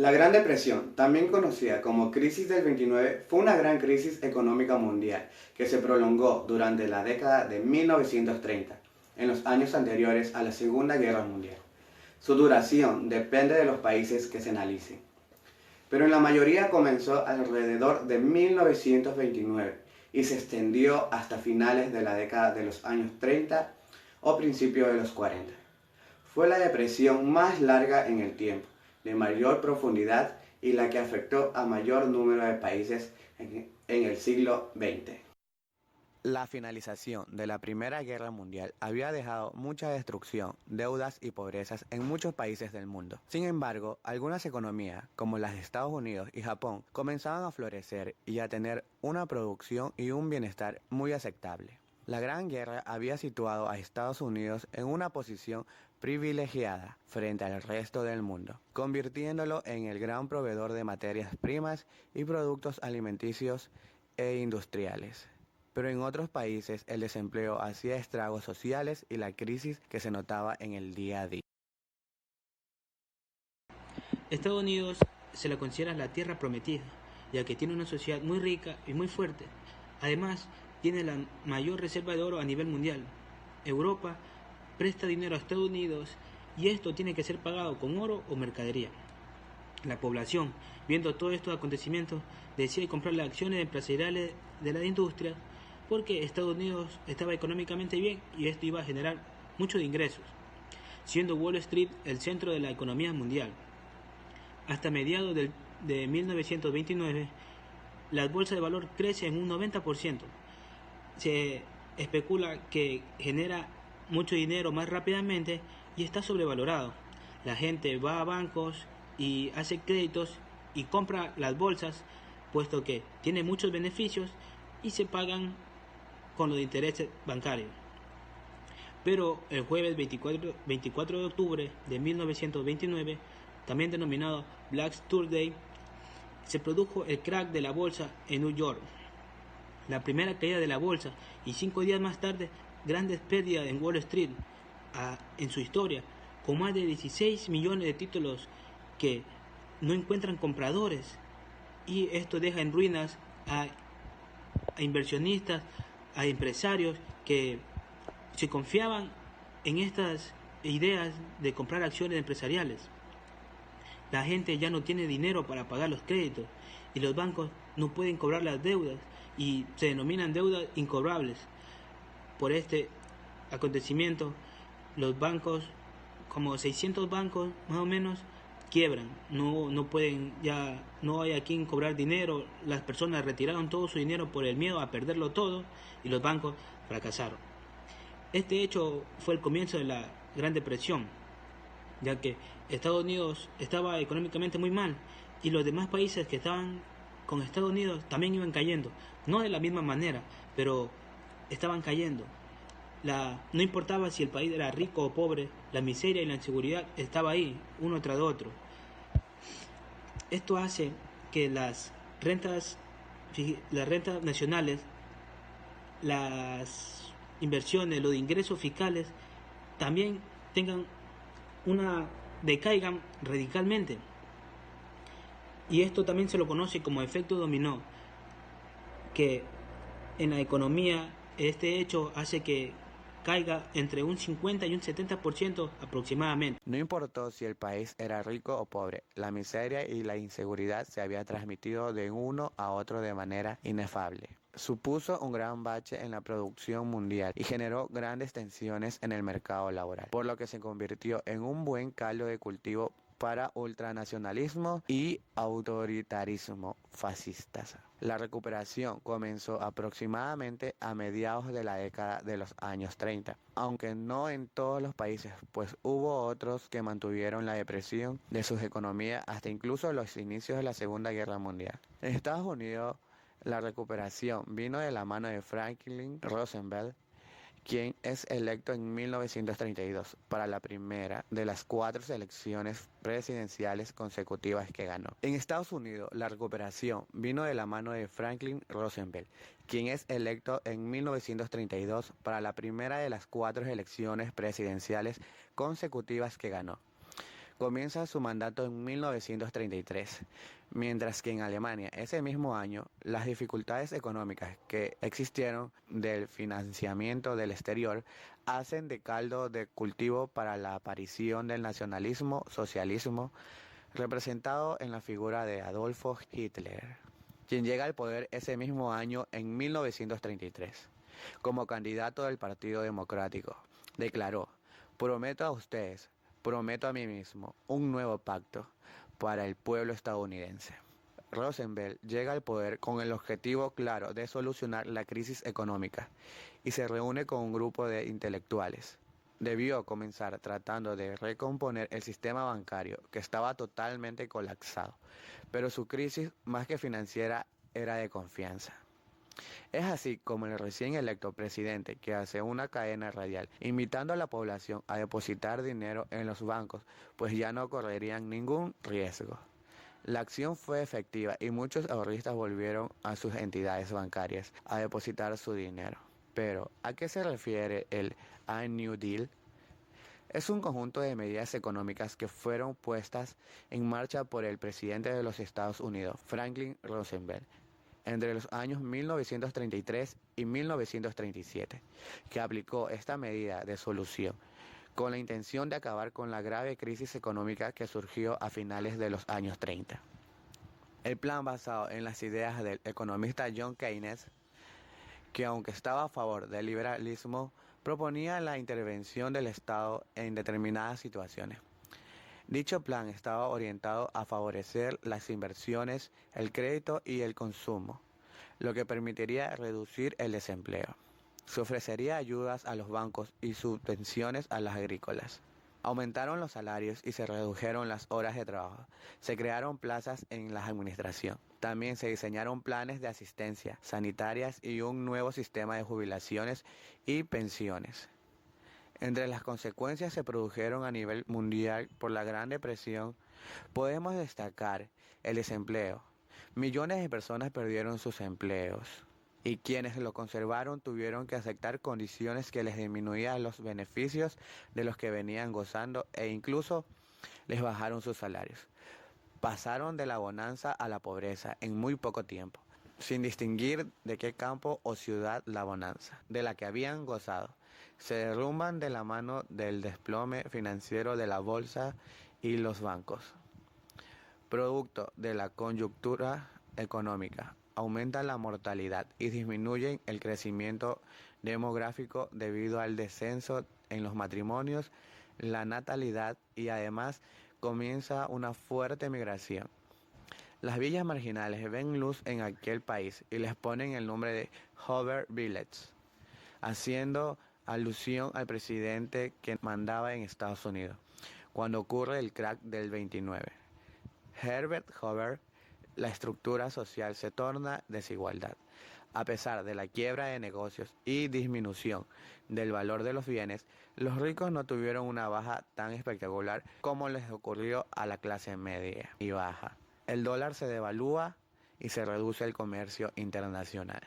La Gran Depresión, también conocida como Crisis del 29, fue una gran crisis económica mundial que se prolongó durante la década de 1930, en los años anteriores a la Segunda Guerra Mundial. Su duración depende de los países que se analicen, pero en la mayoría comenzó alrededor de 1929 y se extendió hasta finales de la década de los años 30 o principios de los 40. Fue la depresión más larga en el tiempo, de mayor profundidad y la que afectó a mayor número de países en el siglo XX. La finalización de la Primera Guerra Mundial había dejado mucha destrucción, deudas y pobrezas en muchos países del mundo. Sin embargo, algunas economías, como las de Estados Unidos y Japón, comenzaban a florecer y a tener una producción y un bienestar muy aceptable. La Gran Guerra había situado a Estados Unidos en una posición privilegiada frente al resto del mundo, convirtiéndolo en el gran proveedor de materias primas y productos alimenticios e industriales. Pero en otros países el desempleo hacía estragos sociales y la crisis que se notaba en el día a día. Estados Unidos se la considera la tierra prometida, ya que tiene una sociedad muy rica y muy fuerte. Además, tiene la mayor reserva de oro a nivel mundial. Europa presta dinero a Estados Unidos y esto tiene que ser pagado con oro o mercadería. La población, viendo todos estos acontecimientos, decide comprar las acciones empresariales de la industria porque Estados Unidos estaba económicamente bien y esto iba a generar muchos ingresos, siendo Wall Street el centro de la economía mundial. Hasta mediados de 1929, las bolsas de valor crecen un 90%. Se especula que genera mucho dinero más rápidamente y está sobrevalorado. La gente va a bancos y hace créditos y compra las bolsas, puesto que tiene muchos beneficios y se pagan con los intereses bancarios. Pero el jueves 24 de octubre de 1929, también denominado Black Thursday, se produjo el crack de la bolsa en New York, la primera caída de la bolsa, y 5 días más tarde grandes pérdidas en Wall Street en su historia, con más de 16 millones de títulos que no encuentran compradores, y esto deja en ruinas a inversionistas, a empresarios que se confiaban en estas ideas de comprar acciones empresariales. La gente ya no tiene dinero para pagar los créditos y los bancos no pueden cobrar las deudas y se denominan deudas incobrables. Por este acontecimiento, los bancos, como 600 bancos más o menos, quiebran, no pueden, ya no hay a quien cobrar dinero, las personas retiraron todo su dinero por el miedo a perderlo todo y los bancos fracasaron. Este hecho fue el comienzo de la Gran Depresión, ya que Estados Unidos estaba económicamente muy mal y los demás países que estaban con Estados Unidos también iban cayendo, no de la misma manera, pero estaban cayendo. No importaba si el país era rico o pobre, la miseria y la inseguridad estaba ahí, uno tras otro. Esto hace que las rentas nacionales, las inversiones, los ingresos fiscales también decaigan radicalmente. Y esto también se lo conoce como efecto dominó, que en la economía este hecho hace que caiga entre un 50 y un 70% aproximadamente. No importó si el país era rico o pobre, la miseria y la inseguridad se había transmitido de uno a otro de manera inefable. Supuso un gran bache en la producción mundial y generó grandes tensiones en el mercado laboral, por lo que se convirtió en un buen caldo de cultivo para ultranacionalismo y autoritarismo fascistas. La recuperación comenzó aproximadamente a mediados de la década de los años 30, aunque no en todos los países, pues hubo otros que mantuvieron la depresión de sus economías hasta incluso los inicios de la Segunda Guerra Mundial. En Estados Unidos, la recuperación vino de la mano de Franklin Roosevelt, quien es electo en 1932 para la primera de las 4 elecciones presidenciales consecutivas que ganó. En Estados Unidos, la recuperación vino de la mano de Franklin Roosevelt, quien es electo en 1932 para la primera de las 4 elecciones presidenciales consecutivas que ganó. Comienza su mandato en 1933, mientras que en Alemania ese mismo año las dificultades económicas que existieron del financiamiento del exterior hacen de caldo de cultivo para la aparición del nacionalismo socialismo representado en la figura de Adolfo Hitler, quien llega al poder ese mismo año en 1933. Como candidato del Partido Democrático, declaró: prometo a ustedes, prometo a mí mismo, un nuevo pacto para el pueblo estadounidense. Roosevelt llega al poder con el objetivo claro de solucionar la crisis económica y se reúne con un grupo de intelectuales. Debió comenzar tratando de recomponer el sistema bancario, que estaba totalmente colapsado, pero su crisis, más que financiera, era de confianza. Es así como el recién electo presidente, que hace una cadena radial invitando a la población a depositar dinero en los bancos, pues ya no correrían ningún riesgo. La acción fue efectiva y muchos ahorristas volvieron a sus entidades bancarias a depositar su dinero. Pero, ¿a qué se refiere el New Deal? Es un conjunto de medidas económicas que fueron puestas en marcha por el presidente de los Estados Unidos, Franklin Roosevelt, entre los años 1933 y 1937, que aplicó esta medida de solución con la intención de acabar con la grave crisis económica que surgió a finales de los años 30. El plan, basado en las ideas del economista John Keynes, que aunque estaba a favor del liberalismo, proponía la intervención del Estado en determinadas situaciones. Dicho plan estaba orientado a favorecer las inversiones, el crédito y el consumo, lo que permitiría reducir el desempleo. Se ofrecería ayudas a los bancos y subvenciones a las agrícolas. Aumentaron los salarios y se redujeron las horas de trabajo. Se crearon plazas en la administración. También se diseñaron planes de asistencia sanitarias y un nuevo sistema de jubilaciones y pensiones. Entre las consecuencias se produjeron a nivel mundial por la Gran Depresión, podemos destacar el desempleo. Millones de personas perdieron sus empleos y quienes lo conservaron tuvieron que aceptar condiciones que les disminuían los beneficios de los que venían gozando e incluso les bajaron sus salarios. Pasaron de la bonanza a la pobreza en muy poco tiempo, sin distinguir de qué campo o ciudad la bonanza, de la que habían gozado. Se derrumban de la mano del desplome financiero de la bolsa y los bancos. Producto de la coyuntura económica, aumenta la mortalidad y disminuye el crecimiento demográfico debido al descenso en los matrimonios, la natalidad y además comienza una fuerte migración. Las villas marginales ven luz en aquel país y les ponen el nombre de Hoover Village, haciendo alusión al presidente que mandaba en Estados Unidos cuando ocurre el crack del 29. Herbert Hoover, la estructura social se torna desigualdad. A pesar de la quiebra de negocios y disminución del valor de los bienes, los ricos no tuvieron una baja tan espectacular como les ocurrió a la clase media y baja. El dólar se devalúa y se reduce el comercio internacional.